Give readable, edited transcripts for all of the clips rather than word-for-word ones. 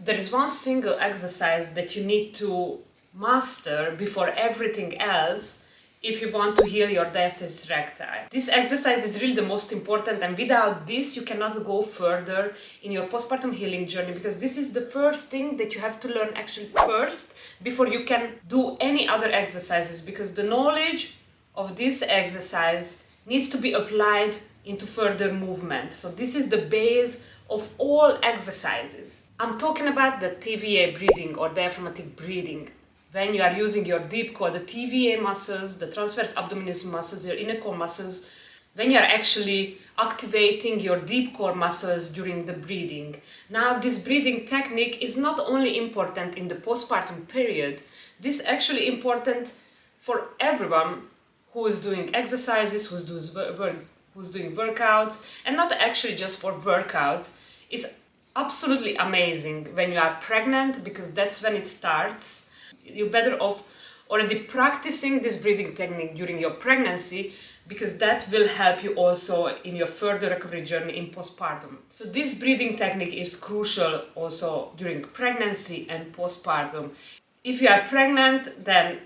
there is one single exercise that you need to master before everything else if you want to heal your diastasis recti. This exercise is really the most important, and without this you cannot go further in your postpartum healing journey, because this is the first thing that you have to learn actually first before you can do any other exercises, because the knowledge of this exercise needs to be applied into further movements. So this is the base of all exercises. I'm talking about the TVA breathing or diaphragmatic breathing. When you are using your deep core, the TVA muscles, the transversus abdominis muscles, your inner core muscles, when you are actually activating your deep core muscles during the breathing. Now, this breathing technique is not only important in the postpartum period, this is actually important for everyone who is doing exercises, who's doing workouts, and not actually just for workouts. It's absolutely amazing when you are pregnant, because that's when it starts. You're better off already practicing this breathing technique during your pregnancy, because that will help you also in your further recovery journey in postpartum. So this breathing technique is crucial also during pregnancy and postpartum. If you are pregnant, then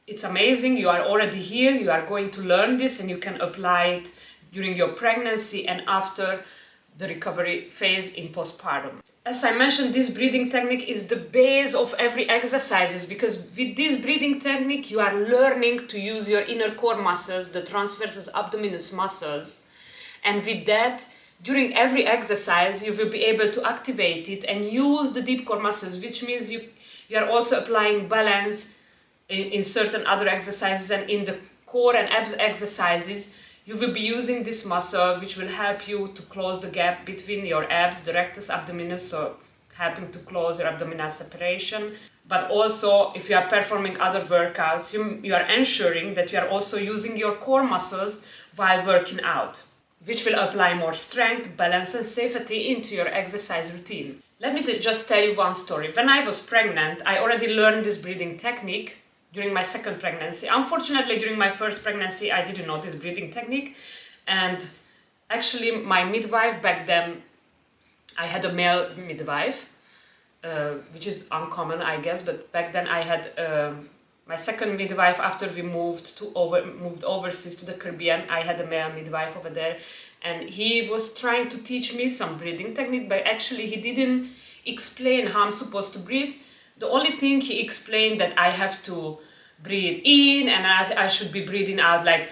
it's amazing, you are already here, you are going to learn this, and you can apply it during your pregnancy and after the recovery phase in postpartum. As I mentioned, this breathing technique is the base of every exercises, because with this breathing technique you are learning to use your inner core muscles, the transversus abdominis muscles, and with that, during every exercise you will be able to activate it and use the deep core muscles, which means you are also applying balance in certain other exercises, and in the core and abs exercises you will be using this muscle, which will help you to close the gap between your abs, the rectus abdominis, so helping to close your abdominal separation. But also, if you are performing other workouts, you are ensuring that you are also using your core muscles while working out, which will apply more strength, balance and safety into your exercise routine. Let me just tell you one story. When I was pregnant, I already learned this breathing technique during my second pregnancy. Unfortunately, during my first pregnancy, I didn't know this breathing technique. And actually, my midwife back then, I had a male midwife, which is uncommon, I guess. But back then, I had my second midwife after we moved overseas to the Caribbean. I had a male midwife over there, and he was trying to teach me some breathing technique, but actually, he didn't explain how I'm supposed to breathe. The only thing he explained that I have to breathe in and I should be breathing out like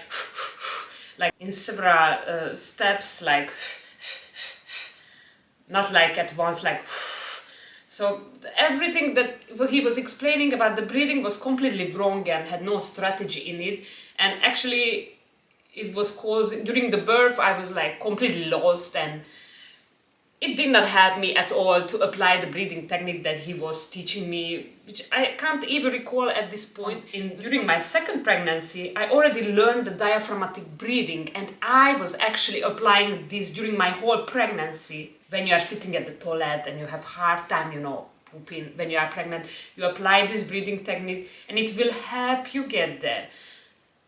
in several steps, like not like at once, like. So everything that he was explaining about the breathing was completely wrong and had no strategy in it. And actually it was causing, during the birth I was like completely lost, and it did not help me at all to apply the breathing technique that he was teaching me, which I can't even recall at this point. During my second pregnancy, I already learned the diaphragmatic breathing, and I was actually applying this during my whole pregnancy. When you are sitting at the toilet and you have hard time, pooping, when you are pregnant, you apply this breathing technique and it will help you get there.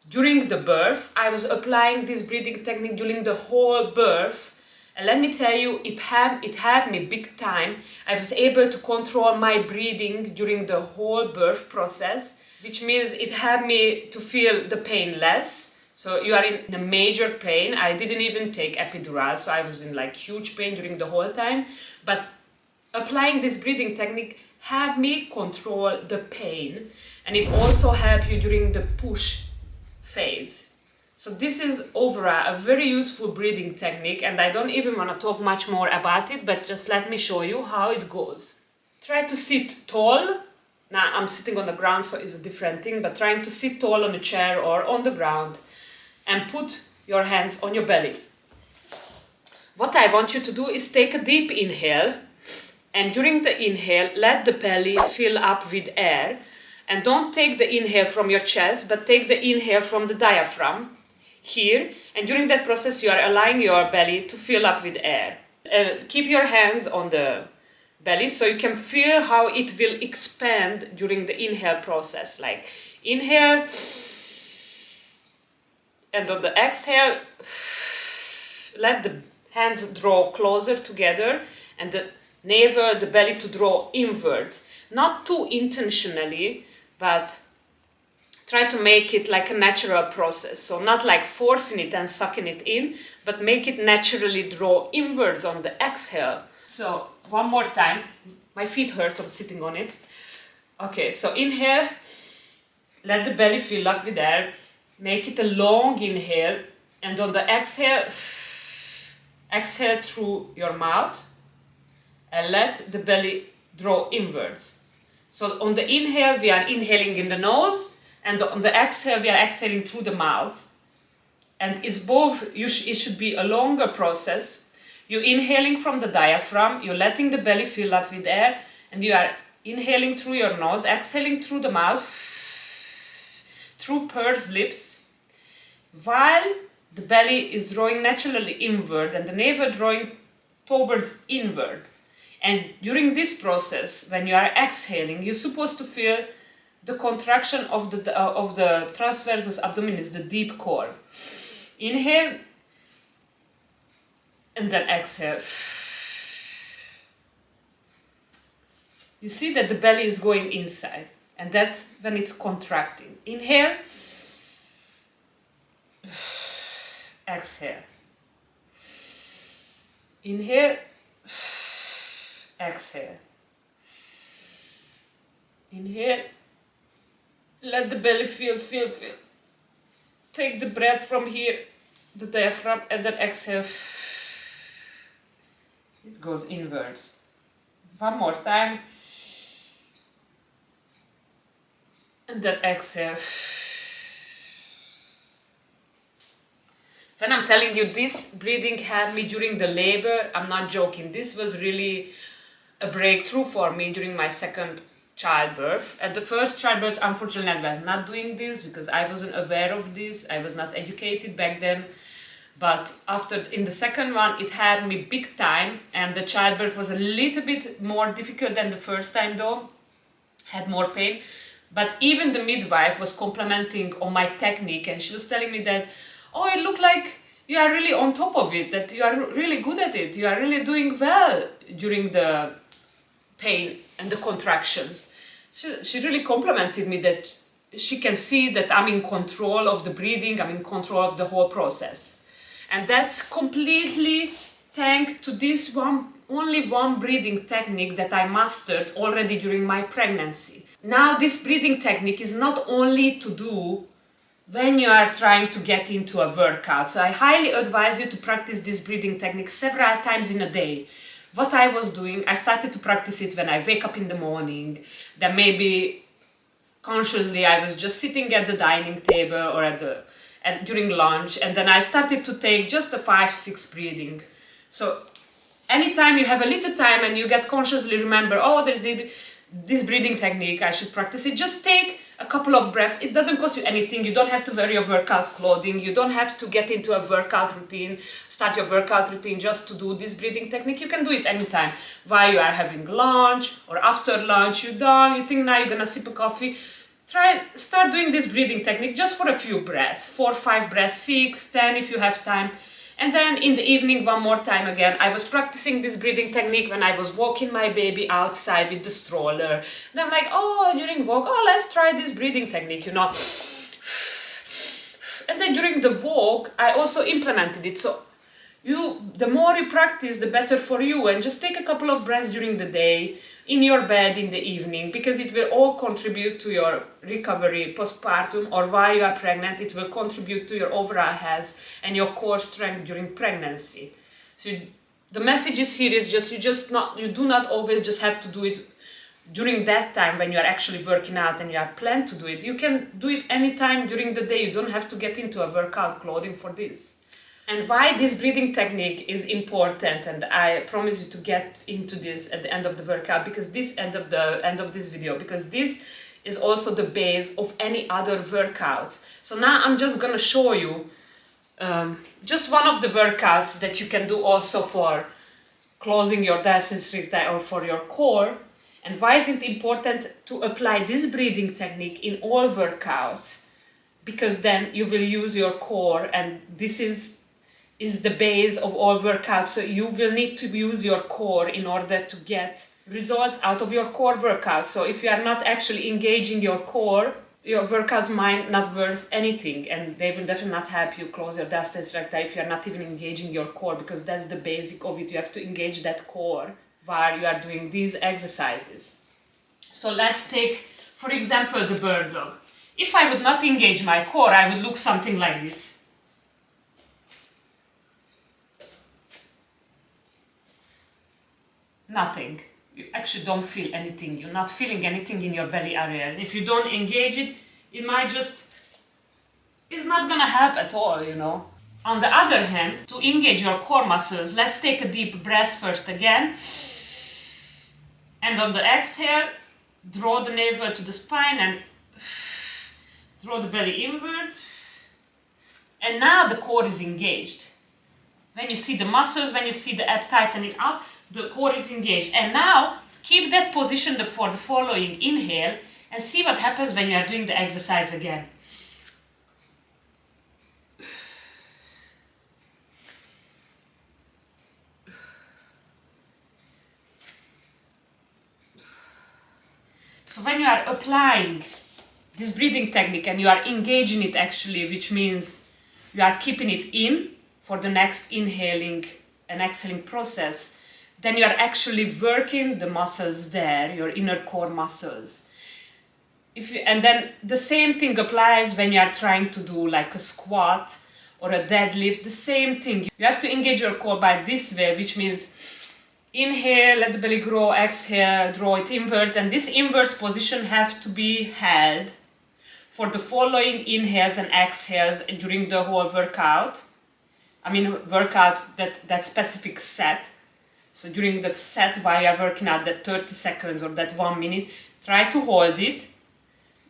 During the birth, I was applying this breathing technique during the whole birth. And let me tell you, it helped me big time. I was able to control my breathing during the whole birth process, which means it helped me to feel the pain less. So you are in a major pain. I didn't even take epidural, so I was in like huge pain during the whole time. But applying this breathing technique helped me control the pain, and it also helped you during the push phase. So this is overall a very useful breathing technique, and I don't even want to talk much more about it, but just let me show you how it goes. Try to sit tall. Now I'm sitting on the ground, so it's a different thing, but trying to sit tall on a chair or on the ground and put your hands on your belly. What I want you to do is take a deep inhale, and during the inhale, let the belly fill up with air, and don't take the inhale from your chest, but take the inhale from the diaphragm here, and during that process you are allowing your belly to fill up with air. Keep your hands on the belly so you can feel how it will expand during the inhale process. Like inhale, and on the exhale, let the hands draw closer together, and the navel, the belly to draw inwards. Not too intentionally, but try to make it like a natural process. So not like forcing it and sucking it in, but make it naturally draw inwards on the exhale. So one more time. My feet hurt, so I'm sitting on it. Okay, so inhale. Let the belly fill up with air. Make it a long inhale. And on the exhale, exhale through your mouth. And let the belly draw inwards. So on the inhale, we are inhaling in the nose. And on the exhale, we are exhaling through the mouth. And it's both, it should be a longer process. You're inhaling from the diaphragm, you're letting the belly fill up with air, and you are inhaling through your nose, exhaling through the mouth, through pursed lips, while the belly is drawing naturally inward and the navel drawing towards inward. And during this process, when you are exhaling, you're supposed to feel the contraction of the transversus abdominis, the deep core. Inhale, and then exhale. You see that the belly is going inside, and that's when it's contracting. Inhale, exhale. Inhale, exhale. Inhale, let the belly feel. Take the breath from here, the diaphragm, and then exhale. It goes inwards. One more time. And then exhale. When I'm telling you this breathing helped me during the labor, I'm not joking. This was really a breakthrough for me during my second childbirth. At the first childbirth, unfortunately, I was not doing this because I wasn't aware of this. I was not educated back then. But in the second one, it had me big time, and the childbirth was a little bit more difficult than the first time though, had more pain. But even the midwife was complimenting on my technique, and she was telling me that, oh, it looked like you are really on top of it, that you are really good at it, you are really doing well during the pain and the contractions. She really complimented me that she can see that I'm in control of the breathing, I'm in control of the whole process. And that's completely thanks to this only one breathing technique that I mastered already during my pregnancy. Now this breathing technique is not only to do when you are trying to get into a workout. So I highly advise you to practice this breathing technique several times in a day. What I was doing, I started to practice it when I wake up in the morning. Then maybe consciously I was just sitting at the dining table or during lunch, and then I started to take just a 5-6 breathing. So anytime you have a little time and you get consciously remember, oh, there's this breathing technique, I should practice it, just take a couple of breaths. It doesn't cost you anything. You don't have to wear your workout clothing. You don't have to get into a workout routine, start your workout routine just to do this breathing technique. You can do it anytime while you are having lunch or after lunch. You're done, you think now you're gonna sip a coffee. Start doing this breathing technique just for a few breaths, 4-5 breaths, 6, 10 if you have time. And then in the evening, one more time again. I was practicing this breathing technique when I was walking my baby outside with the stroller. And I'm like, oh, during walk, oh, let's try this breathing technique, you know. And then during the walk, I also implemented it. So the more you practice, the better for you. And just take a couple of breaths during the day, in your bed in the evening, because it will all contribute to your recovery postpartum, or while you are pregnant. It will contribute to your overall health and your core strength during pregnancy. So the message is here is just you do not always just have to do it during that time when you are actually working out and you are planned to do it. You can do it anytime during the day. You don't have to get into a workout clothing for this. And why this breathing technique is important, and I promise you to get into this at the end of the workout, because this end of this video, because this is also the base of any other workout. So now I'm just gonna show you just one of the workouts that you can do also for closing your diastasis recti or for your core. And why is it important to apply this breathing technique in all workouts? Because then you will use your core, and this is is the base of all workouts. So you will need to use your core in order to get results out of your core workouts. So if you are not actually engaging your core, your workouts might not worth anything, and they will definitely not help you close your diastasis recti if you are not even engaging your core, because that's the basic of it. You have to engage that core while you are doing these exercises. So let's take, for example, the bird dog. If I would not engage my core, I would look something like this. Nothing. You actually don't feel anything. You're not feeling anything in your belly area. And if you don't engage it, it might just, it's not gonna help at all, you know. On the other hand, to engage your core muscles, let's take a deep breath first again. And on the exhale, draw the navel to the spine and draw the belly inwards. And now the core is engaged. When you see the muscles, when you see the abs tightening up, the core is engaged. And now keep that position for the following inhale and see what happens when you are doing the exercise again. So when you are applying this breathing technique and you are engaging it actually, which means you are keeping it in for the next inhaling and exhaling process, then you are actually working the muscles there, your inner core muscles. And then the same thing applies when you are trying to do like a squat or a deadlift, the same thing. You have to engage your core by this way, which means inhale, let the belly grow, exhale, draw it inwards, and this inverse position have to be held for the following inhales and exhales during the whole workout. That specific set. So during the set while you're working out that 30 seconds or that 1 minute, try to hold it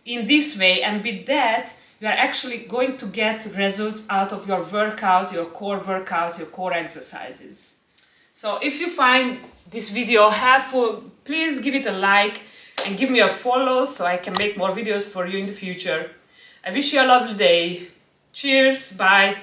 in this way, and with that you are actually going to get results out of your workout, your core workouts, your core exercises. So if you find this video helpful, please give it a like and give me a follow so I can make more videos for you in the future. I wish you a lovely day. Cheers, bye.